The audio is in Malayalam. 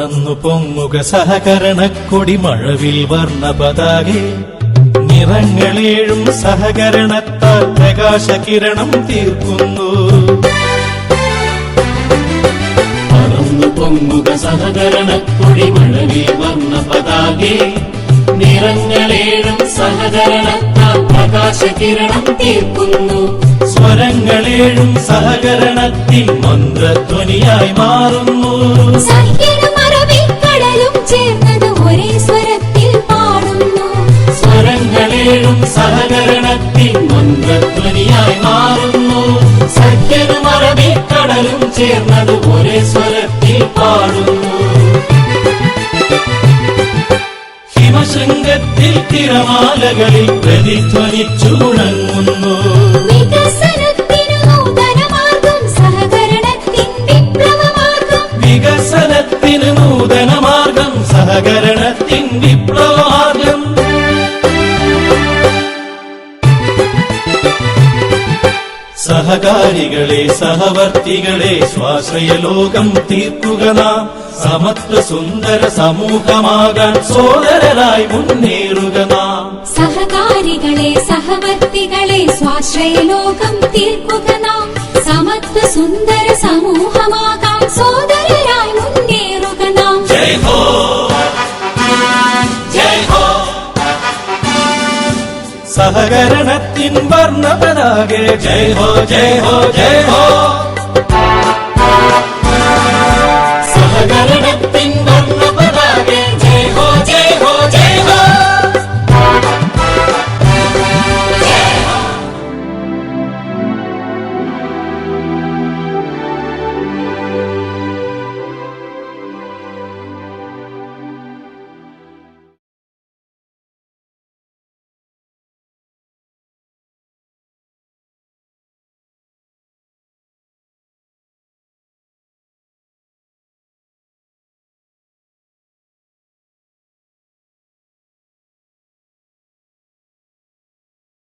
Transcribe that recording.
പറന്നു പൊങ്ങുക സഹകരണക്കൊടി മഴവിൽ വർണ്ണ പതാകെ നിറങ്ങളേഴും സഹകരണത്താൽ പ്രകാശകിരണം തീർക്കുന്നു. പറന്നു പൊങ്ങുക സഹകരണക്കൊടി മഴവിൽ വർണ്ണ പതാകെ നിറങ്ങളേഴും സഹകരണത്താൽ പ്രകാശകിരണം തീർക്കുന്നു. സ്വരങ്ങളേഴും സഹകരണത്തിൽ മന്ത്രധ്വനിയായി മാറുന്നു. കടലും ചേർന്നത് ഒരേ സ്വരത്തിൽ പാടുന്നു. സ്വരങ്ങളേഴും സഹകരണത്തിൽ മന്ത്രധ്വനിയായി മാറുന്നു. സഖ്യനും അറബിക്കടലും ചേർന്നത് ഒരേ സ്വരത്തിൽ പാടുന്നു. ഹിമശൃംഗത്തിൽ തിരമാലകളിൽ പ്രതിധ്വനിച്ചു മുഴങ്ങുന്നു. വികസനത്തിനു നൂതനമാർഗം സഹകരണത്തിൻ വിപ്ലവമാർഗം. വികസനത്തിന് നൂതനമാർഗം സഹകരണത്തിൻ വിപ്ലവമാർഗം. സഹകാരികളെ സഹവർത്തികളെ സ്വാശ്രയ ലോകം തീർക്കുക നാം. സമത്വ സുന്ദര സമൂഹമാകാൻ സോദരരായി മുന്നേറുക നാം. സഹകാരികളെ സഹവർത്തികളെ സ്വാശ്രയ ലോകം തീർക്കുക നാം. സമത്വ സുന്ദര സമൂഹമാകാൻ സോദരരായി മുന്നേറുക നാം. ജയ് ഹോ ജയ് ഹോ സഹകരണത്തിൻ വർണ്ണ പതാകെ ജയ് ഹോ ജയ് ഹോ ജയ് ഹോ.